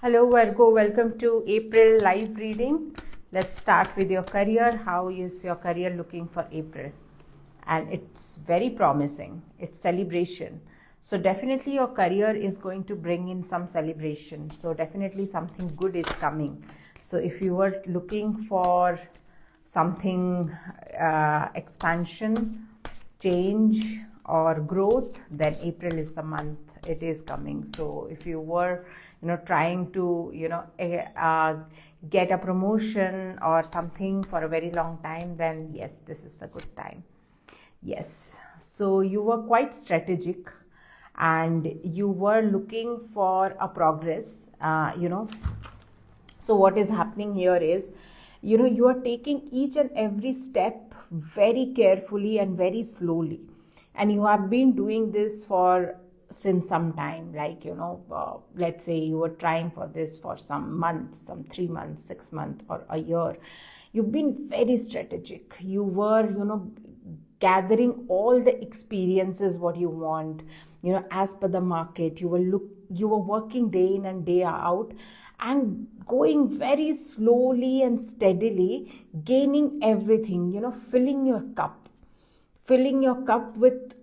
Hello Virgo, welcome to April live reading. Let's start with your career. How is your career looking for April? And it's very promising. It's celebration. So definitely your career is going to bring in some celebration. So definitely something good is coming. So if you were looking for something expansion, change or growth, then April is the month it is coming. So if you were trying to get a promotion or something for a very long time, then yes, this is the good time. Yes, so you were quite strategic and you were looking for a progress. So what is happening here is, you are taking each and every step very carefully and very slowly, and you have been doing this for since some time, like let's say you were trying for this for some months, some 3 months, 6 months, or a year. You've been very strategic. You were gathering all the experiences what you want, as per the market. You were working day in and day out and going very slowly and steadily, gaining everything, filling your cup with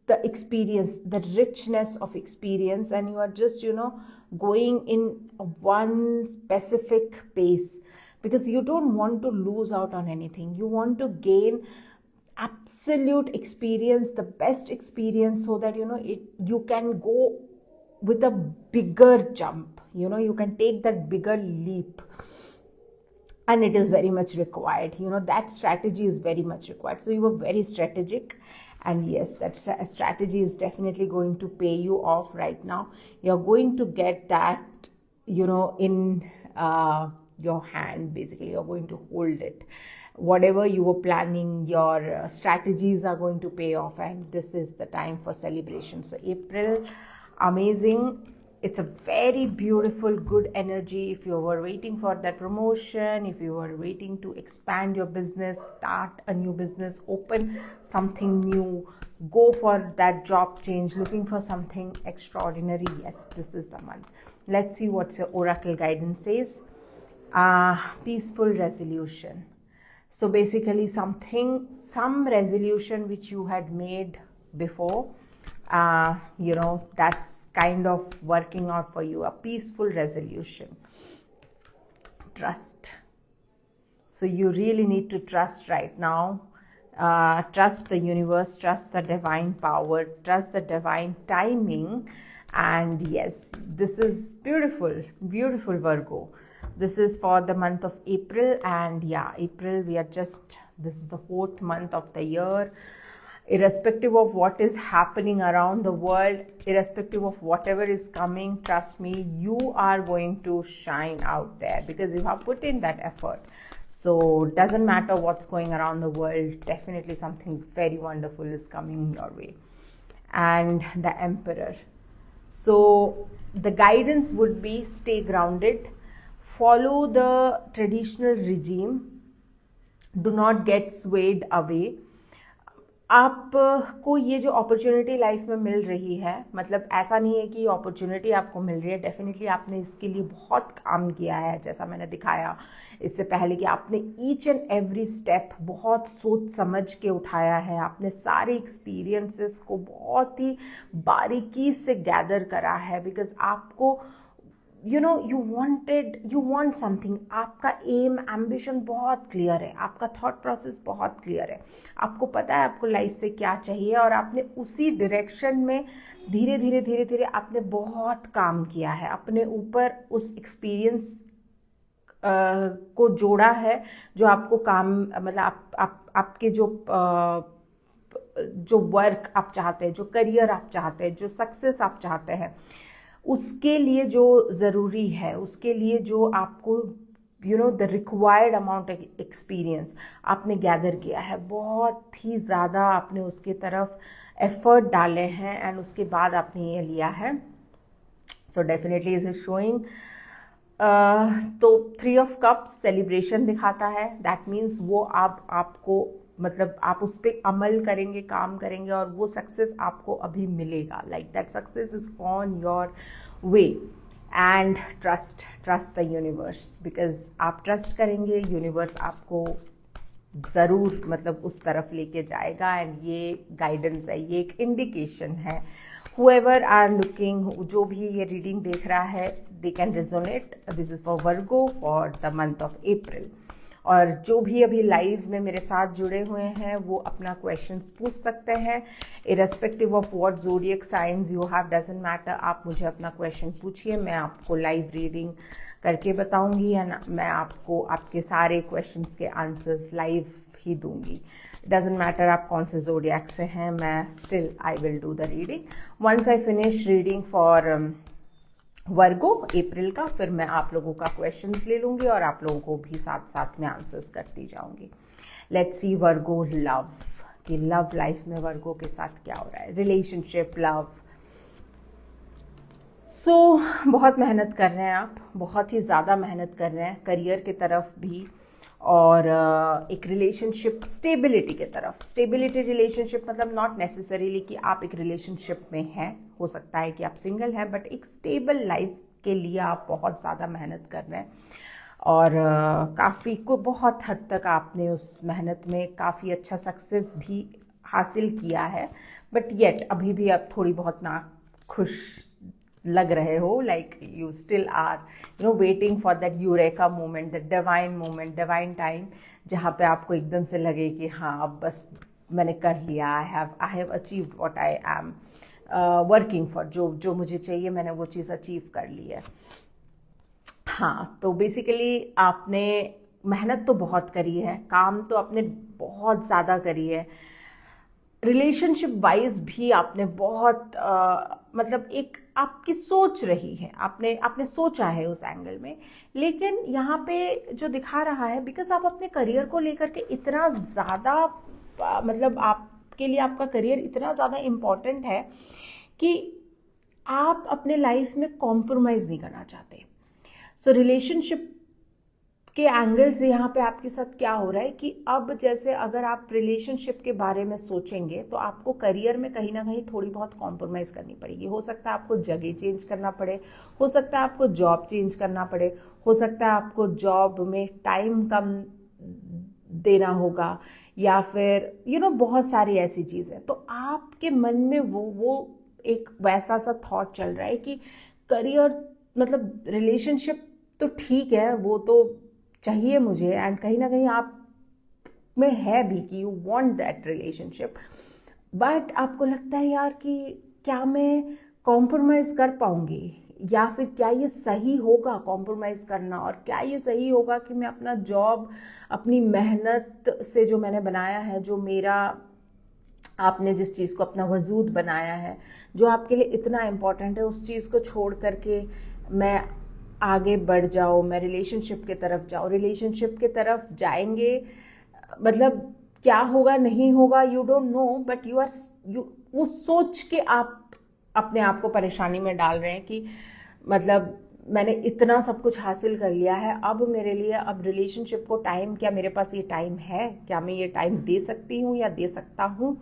the experience, the richness of experience, and you are just going in one specific pace, because you don't want to lose out on anything. You want to gain absolute experience, the best experience, so that you can go with a bigger jump. You can take that bigger leap, and it is very much required. That strategy is very much required. So you were very strategic, and yes, that strategy is definitely going to pay you off right now. You're going to get that in your hand. Basically, you're going to hold it. Whatever you were planning, your strategies are going to pay off, and this is the time for celebration. So April, amazing. It's a very beautiful, good energy. If you were waiting for that promotion, if you were waiting to expand your business, start a new business, open something new, go for that job change, looking for something extraordinary, yes, this is the month. Let's see what your oracle guidance says. Peaceful resolution. So basically some resolution which you had made before, that's kind of working out for you. A peaceful resolution. Trust. So you really need to trust right now. Trust the universe, trust the divine power, trust the divine timing. And yes, this is beautiful, beautiful Virgo. This is for the month of April, and yeah, April, this is the 4th month of the year. Irrespective of what is happening around the world, irrespective of whatever is coming, trust me, you are going to shine out there, because you have put in that effort. So doesn't matter what's going around the world, definitely something very wonderful is coming your way. And the Emperor. So the guidance would be, stay grounded, follow the traditional regime, do not get swayed away. आपको ये जो opportunity life में मिल रही है, मतलब ऐसा नहीं है कि ये अपॉर्चुनिटी आपको मिल रही है, डेफिनेटली आपने इसके लिए बहुत काम किया है, जैसा मैंने दिखाया इससे पहले कि आपने ईच एंड एवरी स्टेप बहुत सोच समझ के उठाया है। आपने सारे एक्सपीरियंसेस को बहुत ही बारीकी से गैदर करा है, बिकॉज आपको you want something. आपका एम एम्बिशन बहुत क्लियर है, आपका थॉट प्रोसेस बहुत क्लियर है, आपको पता है आपको लाइफ से क्या चाहिए, और आपने उसी डायरेक्शन में धीरे धीरे धीरे धीरे आपने बहुत काम किया है, अपने ऊपर उस एक्सपीरियंस को जोड़ा है, जो आपको काम, मतलब आपके जो वर्क आप चाहते हैं, जो करियर आप चाहते हैं, जो सक्सेस आप चाहते हैं, उसके लिए जो ज़रूरी है, उसके लिए जो आपको the required amount of experience आपने गैदर किया है, बहुत ही ज़्यादा आपने उसके तरफ एफर्ट डाले हैं, एंड उसके बाद आपने ये लिया है. So definitely is is showing. तो 3 ऑफ कप्स सेलिब्रेशन दिखाता है. दैट मीन्स वो आपको मतलब आप उस पर अमल करेंगे, काम करेंगे, और वो सक्सेस आपको अभी मिलेगा. Like that success is on your way. And trust the universe, because आप ट्रस्ट करेंगे, यूनिवर्स आपको ज़रूर मतलब उस तरफ लेके जाएगा। एंड ये गाइडेंस है, ये एक इंडिकेशन है। हुएवर आर लुकिंग, जो भी ये रीडिंग देख रहा है, they can resonate. This is for Virgo for the month of April. और जो भी अभी लाइव में मेरे साथ जुड़े हुए हैं वो अपना क्वेश्चंस पूछ सकते हैं, irrespective of what zodiac science you have, doesn't matter. आप मुझे अपना क्वेश्चन पूछिए, मैं आपको लाइव रीडिंग करके बताऊंगी, या मैं आपको आपके सारे क्वेश्चंस के आंसर्स लाइव ही दूंगी। डजंट मैटर आप कौन से ज़ोडिएक से हैं, मैं still I will do the reading once I finish reading for Virgo April का। फिर मैं आप लोगों का क्वेश्चंस ले लूंगी और आप लोगों को भी साथ साथ में आंसर्स करती जाऊंगी। लेट्स सी वर्गो लव, कि लव लाइफ में वर्गो के साथ क्या हो रहा है, रिलेशनशिप, लव। सो बहुत मेहनत कर रहे हैं आप, बहुत ही ज़्यादा मेहनत कर रहे हैं करियर की तरफ भी, और एक रिलेशनशिप स्टेबिलिटी की तरफ। स्टेबिलिटी रिलेशनशिप मतलब नॉट नेसेसरीली कि आप एक रिलेशनशिप में हैं, हो सकता है कि आप सिंगल हैं, बट एक स्टेबल लाइफ के लिए आप बहुत ज़्यादा मेहनत कर रहे हैं। और काफ़ी को बहुत हद तक आपने उस मेहनत में काफ़ी अच्छा सक्सेस भी हासिल किया है, बट येट अभी भी आप थोड़ी बहुत ना खुश लग रहे हो, like you still are waiting for that eureka moment, that divine moment, divine time, जहाँ पे आपको एकदम से लगे कि हाँ अब बस मैंने कर लिया, I have achieved what I am working for, जो मुझे चाहिए मैंने वो चीज़ अचीव कर ली है। हाँ, तो बेसिकली आपने मेहनत तो बहुत करी है, काम तो आपने बहुत ज़्यादा करी है, रिलेशनशिप वाइज भी आपने बहुत मतलब एक आपकी सोच रही है, आपने सोचा है उस एंगल में। लेकिन यहाँ पे जो दिखा रहा है, बिकॉज आप अपने करियर को लेकर के इतना ज़्यादा मतलब आपके लिए आपका करियर इतना ज़्यादा इम्पॉर्टेंट है कि आप अपने लाइफ में कॉम्प्रोमाइज़ नहीं करना चाहते। सो रिलेशनशिप के एंगल से यहाँ पे आपके साथ क्या हो रहा है कि अब जैसे अगर आप रिलेशनशिप के बारे में सोचेंगे तो आपको करियर में कहीं ना कहीं थोड़ी बहुत कॉम्प्रोमाइज़ करनी पड़ेगी। हो सकता है आपको जगह चेंज करना पड़े, हो सकता है आपको जॉब चेंज करना पड़े, हो सकता है आपको जॉब में टाइम कम देना होगा, या फिर बहुत सारी ऐसी चीज़ें। तो आपके मन में वो एक वैसा सा थॉट चल रहा है कि करियर मतलब रिलेशनशिप तो ठीक है, वो तो चाहिए मुझे, एंड कहीं ना कहीं आप में है भी कि you want that relationship, but आपको लगता है यार कि क्या मैं कॉम्प्रोमाइज़ कर पाऊंगी, या फिर क्या ये सही होगा कॉम्प्रोमाइज़ करना, और क्या ये सही होगा कि मैं अपना जॉब, अपनी मेहनत से जो मैंने बनाया है, जो मेरा आपने जिस चीज़ को अपना वजूद बनाया है, जो आपके लिए इतना इम्पोर्टेंट है, उस चीज़ को छोड़ करके मैं आगे बढ़ जाओ, मैं रिलेशनशिप की तरफ जाऊँ। रिलेशनशिप की तरफ जाएंगे मतलब क्या होगा नहीं होगा you don't know, but you वो सोच के आप अपने आप को परेशानी में डाल रहे हैं कि मतलब मैंने इतना सब कुछ हासिल कर लिया है, अब मेरे लिए अब रिलेशनशिप को टाइम, क्या मेरे पास ये टाइम है, क्या मैं ये टाइम दे सकती हूँ या दे सकता हूँ।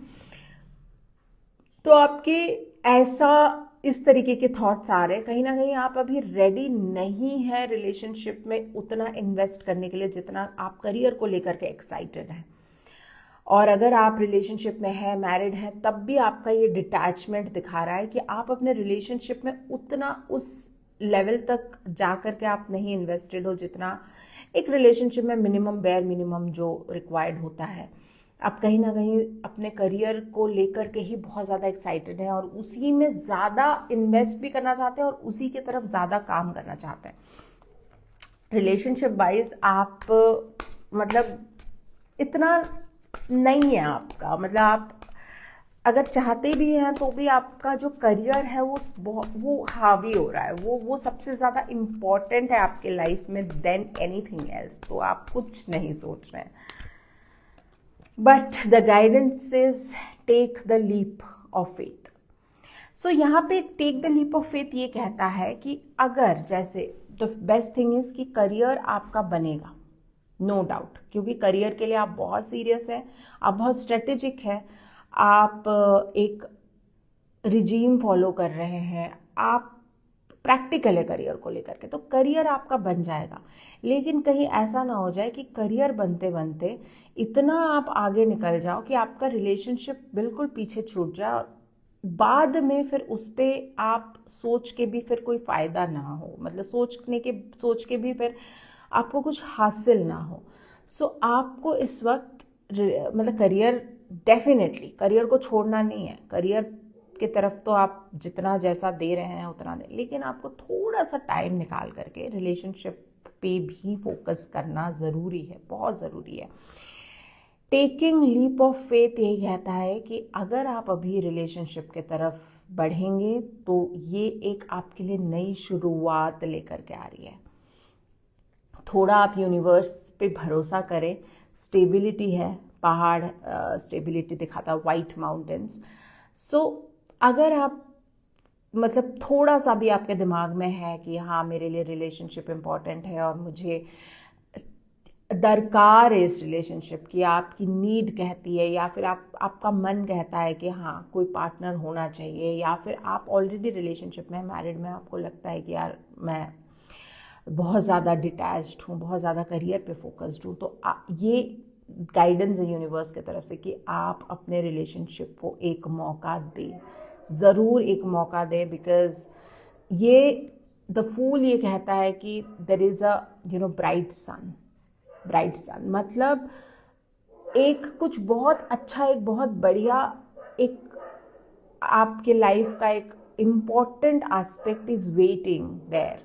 तो आपके ऐसा इस तरीके के थॉट्स आ रहे हैं, कहीं ना कहीं आप अभी रेडी नहीं है रिलेशनशिप में उतना इन्वेस्ट करने के लिए जितना आप करियर को लेकर के एक्साइटेड हैं। और अगर आप रिलेशनशिप में हैं, मैरिड हैं, तब भी आपका ये डिटैचमेंट दिखा रहा है कि आप अपने रिलेशनशिप में उतना उस लेवल तक जा कर के आप नहीं इन्वेस्टेड हो जितना एक रिलेशनशिप में मिनिमम, बेयर मिनिमम जो रिक्वायर्ड होता है। आप कहीं ना कहीं अपने करियर को लेकर के ही बहुत ज़्यादा एक्साइटेड हैं और उसी में ज़्यादा इन्वेस्ट भी करना चाहते हैं और उसी की तरफ ज़्यादा काम करना चाहते हैं। रिलेशनशिप वाइज आप मतलब इतना नहीं है आपका, मतलब आप अगर चाहते भी हैं तो भी आपका जो करियर है वो हावी हो रहा है, वो सबसे ज़्यादा इम्पॉर्टेंट है आपके लाइफ में देन एनीथिंग एल्स। तो आप कुछ नहीं सोच रहे हैं, but the guidance is take the leap of faith. So यहाँ पे take the leap of faith ये कहता है कि अगर जैसे द बेस्ट थिंग इज कि करियर आपका बनेगा, नो डाउट, क्योंकि करियर के लिए आप बहुत सीरियस हैं, आप बहुत स्ट्रेटेजिक हैं, आप एक रिजीम फॉलो कर रहे हैं, आप प्रैक्टिकल है करियर को लेकर के, तो करियर आपका बन जाएगा। लेकिन कहीं ऐसा ना हो जाए कि करियर बनते बनते इतना आप आगे निकल जाओ कि आपका रिलेशनशिप बिल्कुल पीछे छूट जाए और बाद में फिर उस पर आप सोच के भी फिर कोई फ़ायदा ना हो, मतलब सोच के भी फिर आपको कुछ हासिल ना हो। सो आपको इस वक्त मतलब डेफिनेटली करियर को छोड़ना नहीं है, करियर की तरफ तो आप जितना जैसा दे रहे हैं उतना दें, लेकिन आपको थोड़ा सा टाइम निकाल करके रिलेशनशिप पे भी फोकस करना ज़रूरी है, बहुत ज़रूरी है। टेकिंग लीप ऑफ फेथ यही कहता है कि अगर आप अभी रिलेशनशिप के तरफ बढ़ेंगे तो ये एक आपके लिए नई शुरुआत लेकर के आ रही है। थोड़ा आप यूनिवर्स पे भरोसा करें, स्टेबिलिटी है, पहाड़ स्टेबिलिटी दिखाता है, वाइट माउंटेन्स। सो अगर आप मतलब थोड़ा सा भी आपके दिमाग में है कि हाँ मेरे लिए रिलेशनशिप इम्पॉर्टेंट है और मुझे दरकार है इस रिलेशनशिप की, आपकी नीड कहती है, या फिर आपका मन कहता है कि हाँ कोई पार्टनर होना चाहिए, या फिर आप ऑलरेडी रिलेशनशिप में मैरिड में आपको लगता है कि यार मैं बहुत ज़्यादा डिटैच्ड हूँ, बहुत ज़्यादा करियर पे फोकस्ड हूँ, तो ये गाइडेंस है यूनिवर्स की तरफ से कि आप अपने रिलेशनशिप को एक मौका दें, ज़रूर एक मौका दें। बिकॉज ये द फूल ये कहता है कि देयर इज़ अ ब्राइट सन मतलब एक कुछ बहुत अच्छा, एक बहुत बढ़िया, एक आपके लाइफ का एक important aspect is waiting there,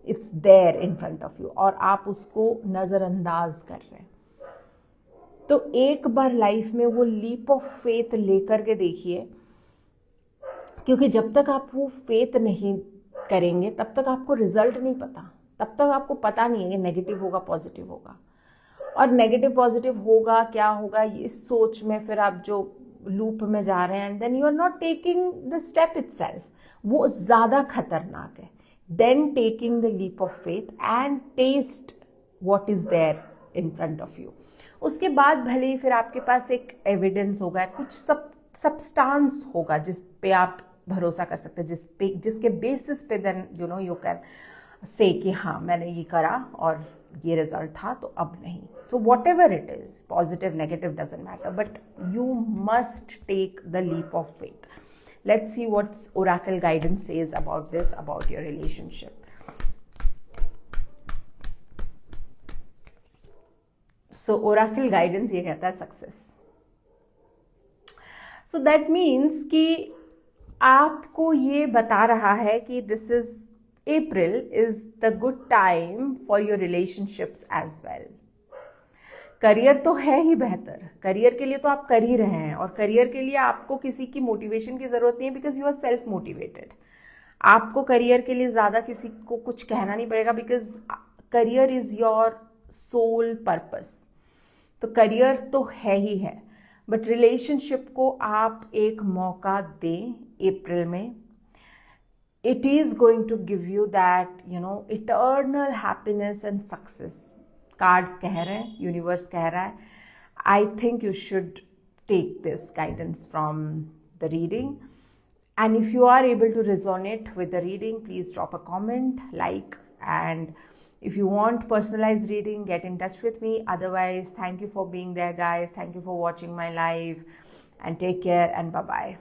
it's there in front of you, और आप उसको नज़रअंदाज कर रहे हैं। तो एक बार लाइफ में वो लीप ऑफ फेथ लेकर के देखिए, क्योंकि जब तक आप वो फेथ नहीं करेंगे तब तक आपको रिजल्ट नहीं पता, तब तक आपको पता नहीं है कि नेगेटिव होगा पॉजिटिव होगा, और नेगेटिव पॉजिटिव होगा क्या होगा इस सोच में फिर आप जो लूप में जा रहे हैं, and then you are not taking the step itself, वो ज़्यादा खतरनाक है than taking the leap of faith and test what is there in front of you. उसके बाद भले ही फिर आपके पास एक एविडेंस होगा, कुछ सब्सटेंस होगा जिस पे आप भरोसा कर सकते हैं, जिसके बेसिस पे देन यू कैन से कि हाँ मैंने ये करा और ये रिजल्ट था, तो अब नहीं। So whatever it is, positive negative doesn't matter, but you must take the leap of faith. Let's see what's oracle guidance says about this, about your relationship. So oracle guidance ये कहता है success. So that means कि आपको ये बता रहा है कि this is April is the good time for your relationships as well. Career तो है ही बेहतर, करियर के लिए तो आप कर ही रहे हैं, और करियर के लिए आपको किसी की मोटिवेशन की जरूरत नहीं है, because you are self motivated. आपको करियर के लिए ज़्यादा किसी को कुछ कहना नहीं पड़ेगा, because career is your soul purpose. तो करियर तो है ही है, बट रिलेशनशिप को आप एक मौका दें अप्रैल में। It is going to give you that eternal happiness and success. Cards कह रहे हैं, universe कह रहा है, I think you should take this guidance from the reading. And if you are able to resonate with the reading, please drop a comment, like, and if you want personalized reading, get in touch with me. Otherwise, thank you for being there, guys. Thank you for watching my live, and take care, and bye-bye.